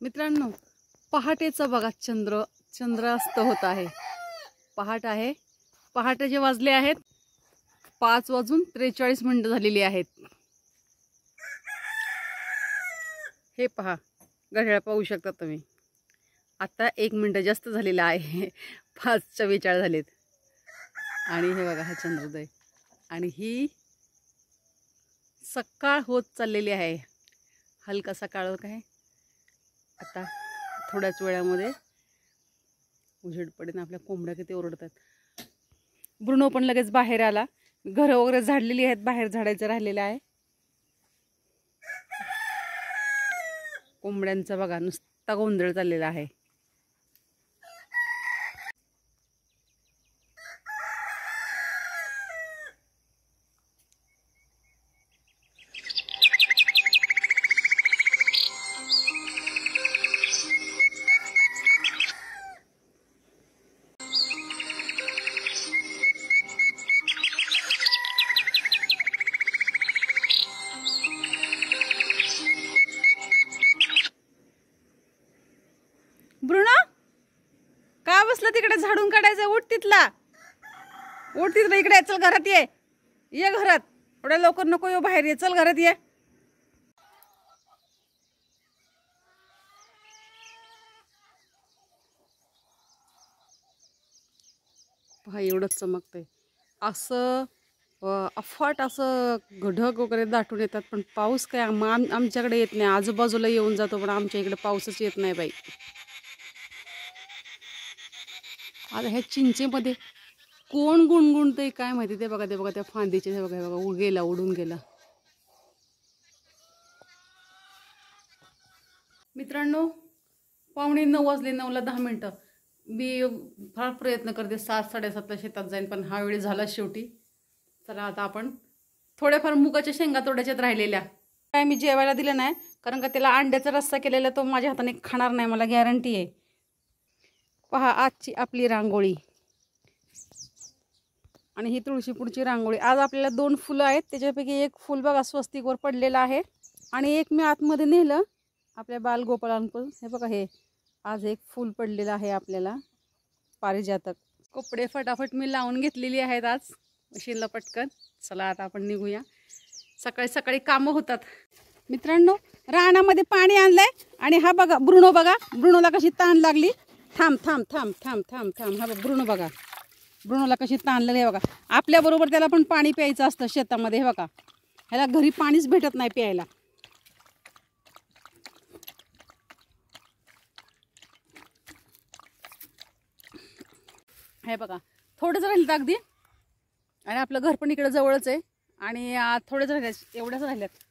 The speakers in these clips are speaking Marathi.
मित्रांनो, पहाटेचा बघा चंद्रास्त होत आहे. पहाट आहे. पहाटेचे वाजले आहेत 5:43 झालेली आहेत. हे पहा, घड्याळ पाहू शकता तुम्ही. आता 1 मिनिट जास्त झालेला आहे. 5:44 झालेत. आणि हे बघा, हा चंद्रोदय. आणि ही सकाळ होत चाललेली आहे. हलका सकाळ काय. आता थोड्याच वेळामध्ये उजेड पडेल. आपल्या कोंबड्या किती ओरडतात. ब्रुनो पण लगेच बाहेर आला. घरं वगैरे झाडलेली आहेत, बाहेर झाडायचं राहिलेलं आहे. कोंबड्यांचा बघा नुसता गोंधळ चाललेला आहे. ब्रुनो, का बसला तिकडे? झाडून काढायचं. उठ तिथला इकडे. चल घरात ये घरात. एवढ्या लवकर नको येऊ बाहेर. ये, चल घरात ये. पहा, एवढंच चमकतंय. असं अफाट असं ढग वगैरे दाटून येतात, पण पाऊस काय आमच्याकडे येत नाही. आजूबाजूला येऊन जातो, पण आमच्या इकडे पाऊसच येत नाही बाई. आता ह्या चिंचेमध्ये कोण गुणगुणतंय काय माहिती. ते बघा त्या फांदीचे. हे बघा उडून गेला. मित्रांनो, 9:15 वाजले. 9ला 10 मिनिटं. मी फार प्रयत्न करते 7-7:30ला शेतात जाईन, पण हा वेळ झाला शेवटी. चला, आता आपण थोड्याफार मुगाच्या शेंगा तोडायच्यात राहिलेल्या. काय मी जेवायला दिलं नाही, कारण का त्याला अंड्याचा रस्सा केलेला तो माझ्या हाताने खाणार नाही, मला गॅरंटी आहे. पहा, आजची आपली रांगोळी. आणि ही तुळशीपुरची रांगोळी. आज आपल्याला 2 फुलं आहेत. त्याच्यापैकी एक फुल बघा स्वस्तिकवर पडलेलं आहे, आणि एक मी आतमध्ये नेलं आपल्या बालगोपाळांकडून. हे बघा, हे आज एक फुल पडलेलं आहे आपल्याला, पारिजातक. कपडे फटाफट मी लावून घेतलेली आहेत आज मशीनला पटकन. चला, आता आपण निघूया. सकाळी सकाळी कामं होतात. मित्रांनो, रानामध्ये पाणी आणलंय. आणि हा बघा ब्रुनो, बघा ब्रुनोला कशी ताण लागली. थांब. हा ब्रुनो बघा, ब्रुनोला कशी ताण लागली बघा. आपल्याबरोबर त्याला पण पाणी प्यायचं असतं शेतामध्ये. हे बघा, ह्याला घरी पाणीच भेटत नाही प्यायला. हे बघा, थोडंच राहिलं अगदी. आणि आपलं घर पण इकडे जवळच आहे. आणि थोडेच राहिल्यात, एवढ्याच राहिल्यात.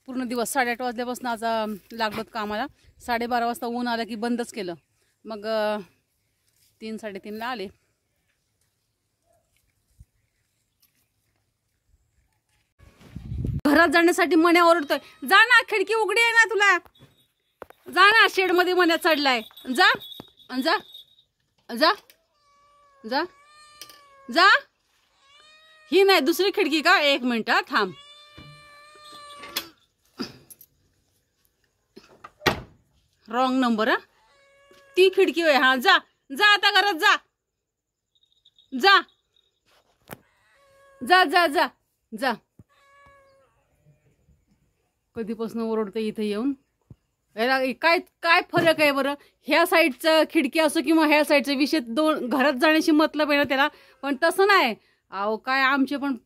पूर्ण दिवस 8:30 वाजल्यापासून आज लागलो कामाला. 12:30 वाजता ऊन आलं की बंदच केलं. मग 3-3:30ला आले. घरात जाण्यासाठी मण्या ओरडतोय. जा ना, खिडकी उघडी आहे ना तुला. जा ना, शेडमध्ये मण्या चढलाय. जा जा जा जा जा. ही नाही, दुसरी खिडकी का? 1 मिनिट थांब. Wrong number. ती खिडकी होय. हा, जा जा आता घरात जा. जा जा जा जा जा. कधीपासून ओरडते इथे येऊन. काय काय फरक आहे बरं? ह्या साईडचं खिडकी असो किंवा ह्या साईडचं, विषय घरात जाण्याशी मतलब आहे ना त्याला. पण तसं नाही. अहो, काय आमचे पण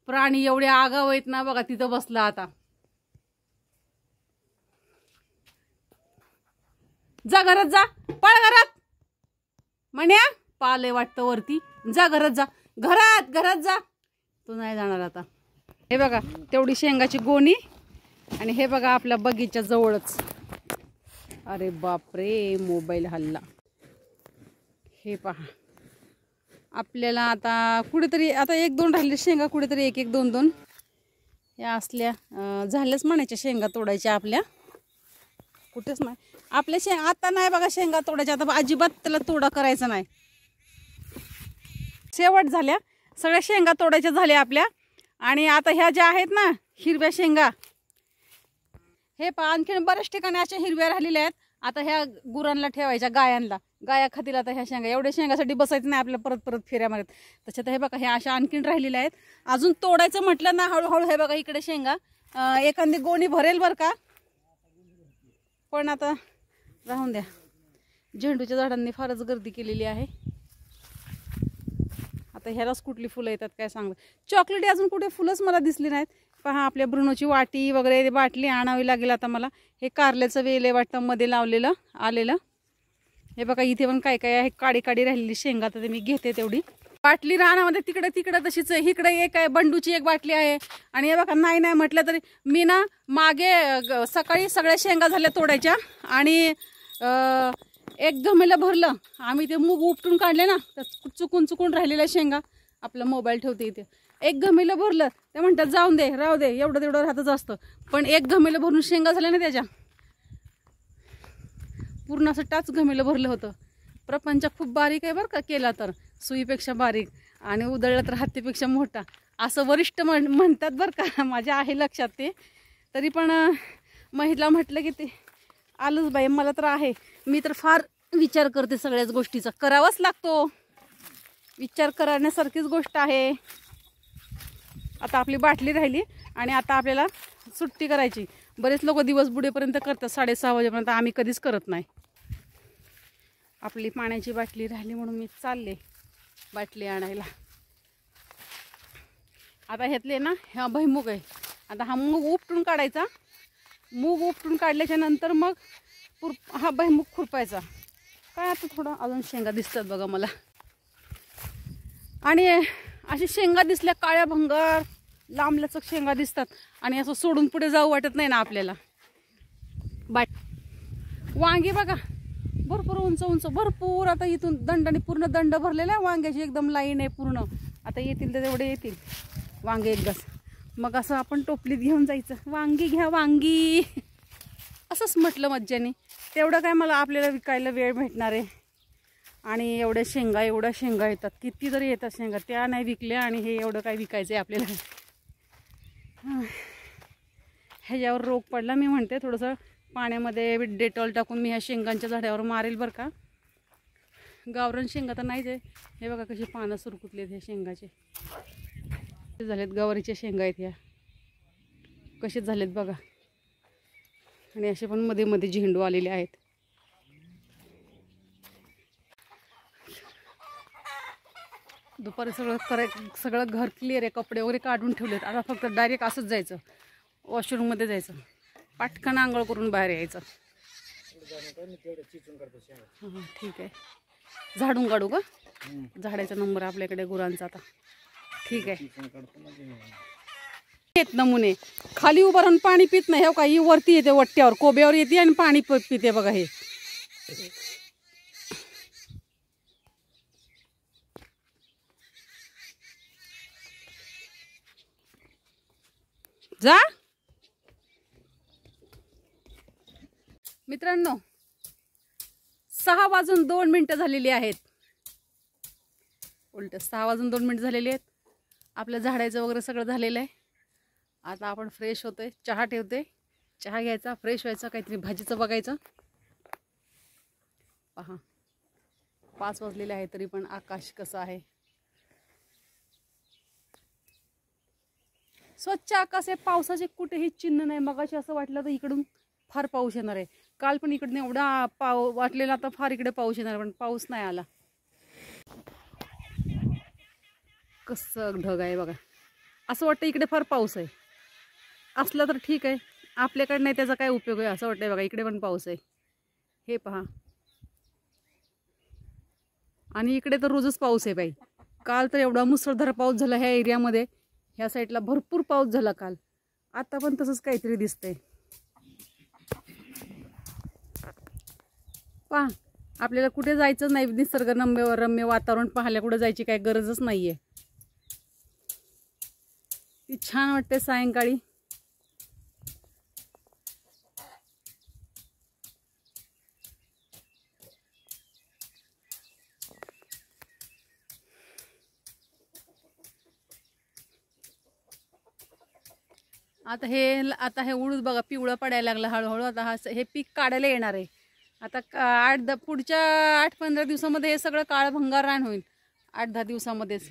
प्राणी एवढे आगाव आहेत ना. बघा, तिथं बसला आता. जा घरात जा. पळ घरात. म्हण्या पाले वाटतं वरती. जा घरात जा. घरात जा. तो नाही जाणार आता. हे बघा, तेवढी शेंगाची गोणी. आणि हे बघा, आपल्या बगीच्या जवळच. अरे बापरे, मोबाईल हल्ला. हे पहा, आपल्याला आता कुठेतरी आता 1-2 राहिले शेंगा. कुठेतरी 1-1, 2-2 या असल्या झाल्याच म्हणायच्या शेंगा तोडायच्या आपल्या. कुठेच नाही आपल्या आता नाही बघा शेंगा तोडायच्या. आता अजिबात त्याला तोडा करायचा नाही. शेवट झाल्या सगळ्या शेंगा तोडायच्या झाल्या आपल्या. आणि आता ह्या ज्या आहेत ना हिरव्या शेंगा, हे आणखीन बऱ्याच ठिकाणी अशा हिरव्या राहिलेल्या आहेत. आता ह्या गुरांना ठेवायच्या, गायांना, गाया खातील आता ह्या शेंगा. एवढ्या शेंगासाठी बसायचं नाही आपल्याला परत परत फेऱ्यामध्ये. त्याच्यात हे बघा, हे अशा आणखीन राहिलेल्या आहेत. अजून तोडायचं म्हटलं ना हळूहळू हे बघा इकडे शेंगा एखादी गोणी भरेल बरं का, पण आता राहून द्या. झेंडूच्या झाडांनी फारच गर्दी केलेली आहे. आता ह्यालाच कुठली फुलं येतात काय सांग. चॉकलेटी अजून कुठे फुलंच मला दिसली नाहीत. पहा आपल्या ब्रुनोची वाटी वगैरे बाटली आणावी लागेल आता मला. हे कारल्याचं वेल आहे वाटतं मध्ये लावलेलं आलेलं. हे बघा इथे पण काय काय आहे, काडी काडी राहिलेली शेंगा, तर ते मी घेते तेवढी. बाटली रानामध्ये तिकडे तिकडे तशीच आहे. इकडे एक आहे, बंडूची एक बाटली आहे. आणि हे बघा नाही नाही म्हटलं तरी मी ना मागे सकाळी सगळ्या शेंगा झाल्या तोडायच्या आणि एक घमेलं भरलं. आम्ही ते मूग उपटून काढले ना, तर चुकून राहिलेल्या शेंगा. आपला मोबाईल ठेवते इथे. एक घमेलं भरलं, ते म्हणतात जाऊन दे राहू दे, एवढं तेवढं राहतच असतं. पण एक घमेलं भरून शेंगा झाल्या ना त्याच्या, पूर्ण असं टाच घमेलं भरलं होतं. प्रपंच खूप बारीक आहे बरं का, केला तर सुईपेक्षा बारीक आणि उधळला तर हत्तीपेक्षा मोठा, असं वरिष्ठ म्हणतात बरं का. माझ्या आहे लक्षात ते. तरी पण महिला म्हटलं की ते आलंच बाई. मला तर आहे, मी तर फार विचार करते सगळ्याच गोष्टीचा. करावाच लागतो, विचार करण्यासारखीच गोष्ट आहे. आता आपली बाटली राहिली आणि आता आपल्याला सुट्टी करायची. बरेच लोक दिवस बुडेपर्यंत करतात, 6:30 वाजेपर्यंत. आम्ही कधीच करत नाही. आपली पाण्याची बाटली राहिली म्हणून मी चालले बाटली आणायला. आता ह्यातले ना हा भुईमुग आहे. आता हा मूग उपटून काढायचा. मूग उपटून काढल्याच्या नंतर मग हा भुईमुग खुरपायचा. काय आता थोडं अजून शेंगा दिसतात बघा मला. आणि अशी शेंगा दिसल्या काळ्या भंगार लांबलचक शेंगा दिसतात आणि असं सोडून पुढे जाऊ वाटत नाही ना आपल्याला. वांगी बघा भरपूर उंच उंच भरपूर. आता इथून दंडाने पूर्ण दंड भरलेला आहे वांग्याची, एकदम लाईन आहे पूर्ण. आता येतील तर तेवढे येतील वांगे एकदाच. मग असं आपण टोपलीत घेऊन जायचं, वांगी घ्या वांगी, असंच म्हटलं मज्जाने. तेवढं काय मला आपल्याला विकायला वेळ भेटणार आहे. आणि एवढ्या शेंगा येतात, किती तरी येतात शेंगा. त्या नाही विकल्या आणि हे एवढं काय विकायचं आहे आपल्याला. ह्याच्यावर रोग पडला. मी म्हणते थोडंसं पाण्यामध्ये डेटॉल टाकून मी ह्या शेंगांच्या झाडावर मारेल बरं का. गावरान शेंगा तर नाहीच आहे. हे बघा कशी पानं सुरकुतलेत ह्या शेंगाचे. झालेत गवारीच्या शेंगा आहेत ह्या, कसे झालेत बघा. आणि असे पण मध्ये मध्ये झेंडू आलेले आहेत. दुपारी सगळं घर क्लिअर आहे. कपडे वगैरे काढून ठेवलेत. आता फक्त डायरेक्ट असंच जायचं, वॉशरूममध्ये जायचं, पाटकन आंघोळ करून बाहेर यायचं. हां ठीक आहे. झाडून काढू का? झाडाचा नंबर आपल्याकडे गुरांचा. आता ठीक आहे. येत नमुने खाली उभं राहून पाणी पित नाही. हो का, ही वरती येते वट्ट्यावर कोब्यावर येते आणि पाणी पिते बघा. हे जा मित्रांनो. 6:02 झालेली आहेत. उलट 6:02 झालेली आहेत. आपल्या झाडाचं वगैरे सगळं झालेलं आहे. आता आपण फ्रेश होतोय, चहा ठेवते, चहा घ्यायचा, फ्रेश व्हायचं, काहीतरी भाजीचं बघायचं. पहा 5 वाजलेले आहे तरी पण आकाश कसं आहे. स्वच्छ आकाश आहे. पावसाचे कुठेही चिन्ह नाही. मगाशी असं वाटलं तर इकडून फार पाऊस येणार आहे. काल पण इकडनं एवढा वाटलेला आता फार इकडे पाऊस येणार, पण पाऊस नाही आला. कसं ढग आहे बघा. असं वाटतं इकडे फार पाऊस आहे. असला तर ठीक आहे, आपल्याकडे नाही त्याचा काय उपयोग आहे असं वाटतंय बघा. इकडे पण पाऊस आहे, हे पहा. आणि इकडे तर रोजच पाऊस आहे बाई. काल तर एवढा मुसळधार पाऊस झाला ह्या एरियामध्ये. ह्या साईडला भरपूर पाऊस झाला काल. आता पण तसंच काहीतरी दिसतंय. पहा आपल्याला कुठे जायचं नाही. निसर्गरम्य वातावरण पाहायला कुठे जायची काही गरजच नाहीये. ती छान वाटते सायंकाळी. आता हे उडूद बघा पिवळा पडायला लागला हळूहळू. आता हे पीक काढायला येणार आहे. आता पुढच्या 8-15 दिवसामध्ये हे सगळं काळ भंगार रान होईल. 8-10 दिवसामध्येच.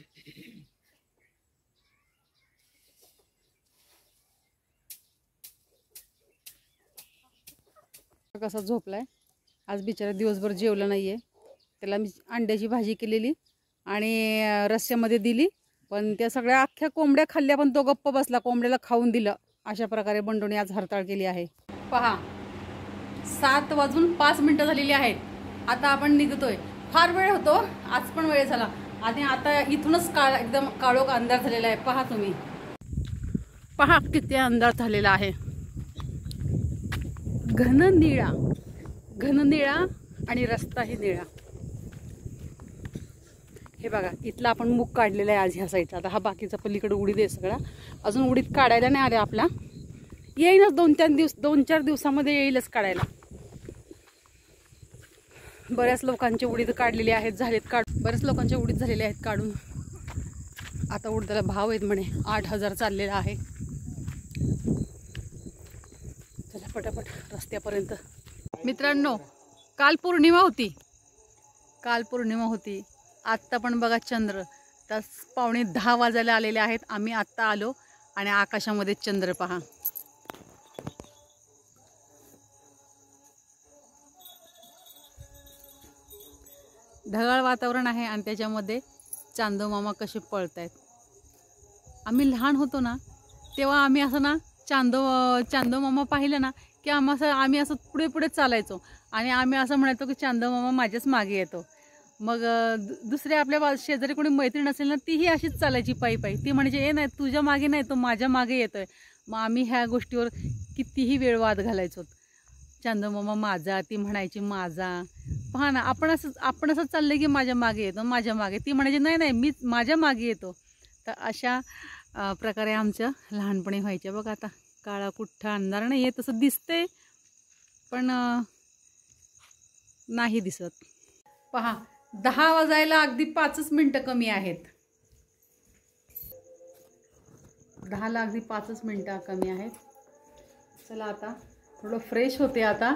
कसा झोपलाय. आज बिचारा दिवसभर जेवला नाहीये. त्याला मी अंड्याची भाजी केलेली आणि रस्स्यामध्ये दिली, पण त्या सगळ्या अख्ख्या कोंबड्या खाल्ल्या, पण तो गप्प बसला. कोंबड्याला खाऊन दिलं. अशा प्रकारे बंडूने आज हरताळ केली आहे. पहा, 7:05 झालेली आहेत. आता आपण निघतोय. फार वेळ होतो आज, पण वेळ झाला आणि आता इथूनच एकदम काळोख अंधार झालेला आहे. पहा तुम्ही, पहा किती अंधार झालेला आहे. घन निळा आणि रस्ताही निळा. हे बघा, इथला आपण मुख काढलेला आहे आज ह्या साईडचा. आता हा बाकीचा पलीकडे उडीद आहे सगळा. अजून उडीद काढायला नाही आले. आपला येईनच 2-4 दिवसामध्ये येईलच काढायला. बऱ्याच लोकांचे उडीद काढलेले आहेत, बऱ्याच लोकांचे उडीद झालेले आहेत काढून. आता उडीदाला भाव आहेत म्हणे. 8,000 चाललेला आहे. चला पटापट रस्त्यापर्यंत. मित्रांनो, काल पौर्णिमा होती. आत्ता पण बघा चंद्र. तर 9:45 वाजायला आलेले आहेत. आम्ही आत्ता आलो आणि आकाशामध्ये चंद्र पहा. ढगाळ वातावरण आहे आणि त्याच्यामध्ये चांदो मामा कसे पळत आहेत. आम्ही लहान होतो ना, तेव्हा आम्ही असं ना चांदो मामा पाहिलं ना की आम्ही असं पुढे पुढे चालायचो आणि आम्ही असं म्हणायचो की चांदो मामा माझ्याच मागे येतो. मग दुसऱ्या आपल्या शेजारी कोणी मैत्रीण असेल ना, तीही अशीच चालायची पायी. ती म्हणजे नाही, तुझ्या मागे नाही, तो माझ्या मागे येतोय. मग आम्ही ह्या गोष्टीवर कितीही वेळ वाद घालायचो. चांदो मामा माझा, ती म्हणायची माझा. पहा ना, आपण असं चाललंय की माझ्या मागे येतो, माझ्या मागे. ती म्हणायची नाही, मी माझ्या मागे येतो. तर अशा प्रकारे आमच्या लहानपणी व्हायच्या. बघा आता काळा कुठ्ठा अंधार नाही आहे, तसं दिसतंय पण नाही दिसत. पहा, 10 वाजायला अगदी 5 मिनिटं कमी आहेत. 10ला अगदी 5 मिनिटं कमी आहेत. चला आता थोडं फ्रेश होते. आता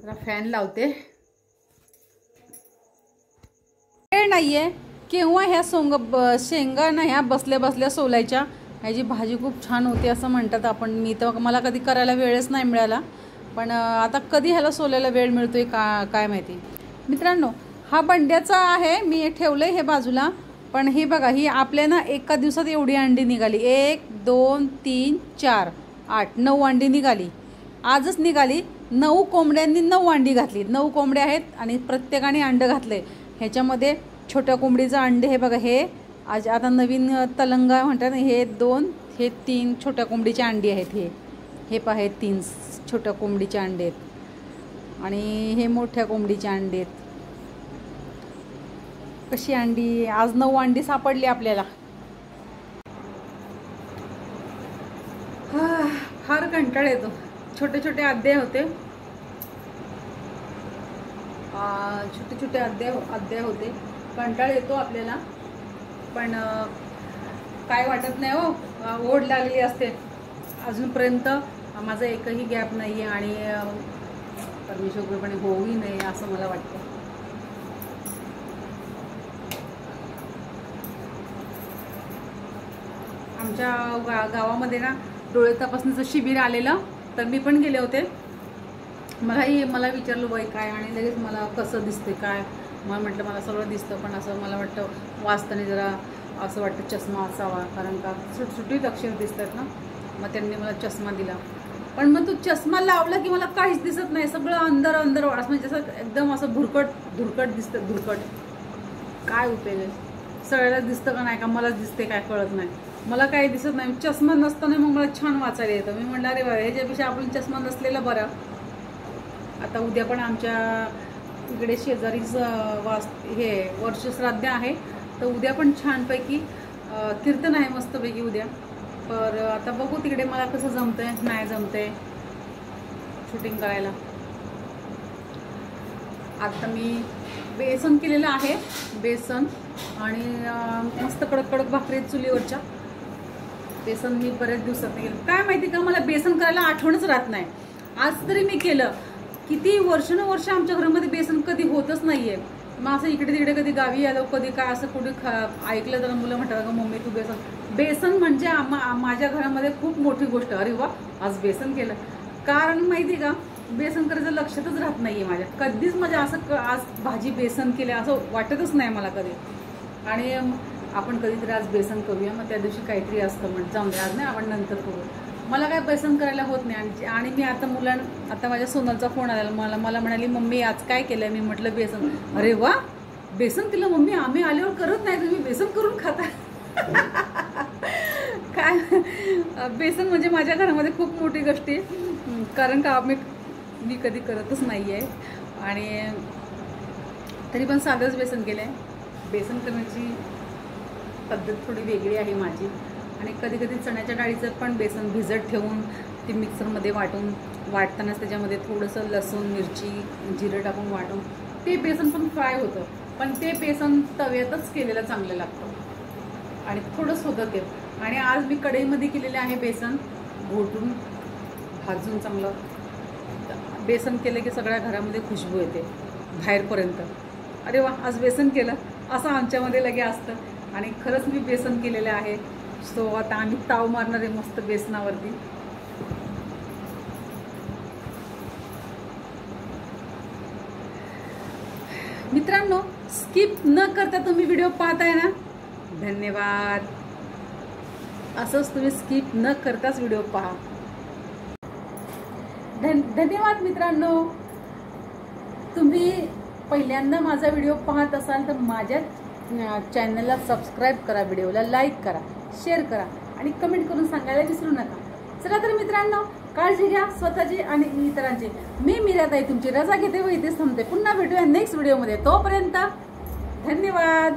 जरा फॅन लावते. वेळ नाहीये. केव्हा ह्या शेंगा ना ह्या बसल्या सोलायच्या. ह्याची भाजी खूप छान होते असं म्हणतात. मी तर मला कधी करायला वेळच नाही मिळाला, पण आता कधी ह्याला सोलायला वेळ मिळतोय काय माहिती. मित्रांनो, हा बंड्याचा आहे. मी ठेवलंय हे बाजूला. पण हे बघा, ही आपल्या ना एका दिवसात एवढी अंडी निघाली. 1, 2, 3, 4, 8, 9 अंडी निघाली. आजच निघाली. 9 कोंबड्यांनी 9 अंडी घातली. 9 कोंबड्या आहेत आणि प्रत्येकाने अंड घातले. ह्याच्यामध्ये छोट्या कोंबडीचं अंडे हे बघा, हे आज आता नवीन तलंगा म्हणतात. हे 2, हे 3 छोट्या कोंबडीचे अंडी आहेत. हे पहा, हे 3 छोट्या कोंबडीचे अंडे आहेत आणि हे मोठ्या कोंबडीचे अंडे आहेत. कशी अंडी, आज 9 अंडी सापडली आपल्याला. फार कंटाळ येतो. छोटे छोटे अध्याय होते. अध्याय होते. कंटाळ येतो आपल्याला, पण काय वाटत नाही हो. ओढ लागली असते. अजूनपर्यंत माझा एकही गॅप नाही आहे आणि परमेश्वरपणे होऊही नाही असं मला वाटतं. आमच्या गावामध्ये ना डोळे तपासणीचं शिबिर आलेलं, तर मी पण गेले होते. मला विचारलं वय काय आणि लगेच मला कसं दिसते काय. मला म्हटलं मला सगळं दिसतं, पण असं मला वाटतं वाचताना जरा असं वाटतं चष्मा असावा, कारण का सुटसुटीत अक्षर दिसतात ना. मग त्यांनी मला चष्मा दिला. पण मग तो चष्मा लावला की मला काहीच दिसत नाही. सगळं अंधार असं म्हणजे असं एकदम असं धुरकट दिसतं. धुरकट काय उपयोग आहे. सगळ्याला दिसतं का नाही का, मलाच दिसते काय कळत नाही. मला काही दिसत नाही. चष्मा नसताना मग मला छान वाचायला येतं. मी म्हटलं अरे बरं, ह्याच्यापेक्षा आपण चष्मा नसलेला बरं. आता उद्या पण आमच्या इकडे शेजारीच हे वर्षश्राद्ध आहे, तर उद्या पण छानपैकी कीर्तन आहे मस्तपैकी उद्या. पर आता बघू तिकडे मला कसं जमतंय नाही जमतंय शूटिंग करायला. आता मी बेसन केलेलं आहे. बेसन आणि मस्त कडक भाकरी चुलीवरच्या. बेसन मी बऱ्याच दिवसात केलं. काय माहिती का, मला बेसन करायला आठवणच राहत नाही. आज तरी मी केलं किती वर्षानुवर्ष आमच्या घरामध्ये बेसन कधी होतच नाहीये. मग असं इकडे तिकडे कधी गावी आलो कधी काय असं कुठे ऐकलं तर मुलं म्हणतात का मम्मी तू बेसन म्हणजे माझ्या घरामध्ये खूप मोठी गोष्ट. अरे वा आज बेसन केलं. कारण माहिती का बेसन करायचं लक्षातच राहत नाहीये माझ्या. कधीच माझ्या असं आज भाजी बेसन केलं असं वाटतच नाही मला कधी. आणि आपण कधीतरी आज बेसन करूया मग त्या दिवशी काहीतरी असतं म्हणजे जाऊन दे आज नाही आपण नंतर करू. मला काय बेसन करायला होत नाही. आणि मी आता आता माझ्या सोनलचा फोन आला मला म्हणाली मम्मी आज काय केलंय. मी म्हटलं बेसन. अरे वा बेसन केलं मम्मी आम्ही आल्यावर करत नाही तुम्ही बेसन करून खाता. काय बेसन म्हणजे माझ्या घरामध्ये खूप मोठी गोष्ट आहे. कारण का मी कधी करतच नाही आहे. आणि तरी पण साधंच बेसन केलं आहे. बेसन करण्याची पद्धत थोडी वेगळी आहे माझी. आणि कधी कधी चण्याच्या डाळीचं पण बेसन भिजत ठेवून ते मिक्सरमध्ये वाटतानाच त्याच्यामध्ये थोडंसं लसूण मिरची जिरं टाकून वाटून ते बेसन पण फ्राय होतं. पण ते बेसन तव्यातच केलेलं चांगलं लागतं आणि थोडंच होतं ते. आणि आज मी कढईमध्ये केलेले आहे बेसन घोटून भाजून चांगलं. बेसन केलं की सगळ्या घरामध्ये खुशबू येते बाहेरपर्यंत. अरे वा आज बेसन केलं असं आमच्यामध्ये लगे असतं. आणि खरंच मी बेसन केलेलं आहे. सो आता आम्ही ताव मारणार आहे मस्त बेसनावरती. मित्रांनो स्किप न करता तुम्ही व्हिडिओ पाहताय ना धन्यवाद. असंच तुम्ही स्किप न करताच व्हिडिओ पहा. धन्यवाद मित्रांनो. तुम्ही पहिल्यांदा माझा व्हिडिओ पाहत असाल तर माझ्या चॅनलला सबस्क्राईब करा, व्हिडिओला लाईक करा, शेअर करा आणि कमेंट करून सांगायला विसरू नका. चला तर मित्रांनो काळजी घ्या स्वतःची आणि इतरांची. मी मीराताई तुमची रजा घेते व इथेच थांबते. पुन्हा भेटूया नेक्स्ट व्हिडिओमध्ये. तोपर्यंत धन्यवाद.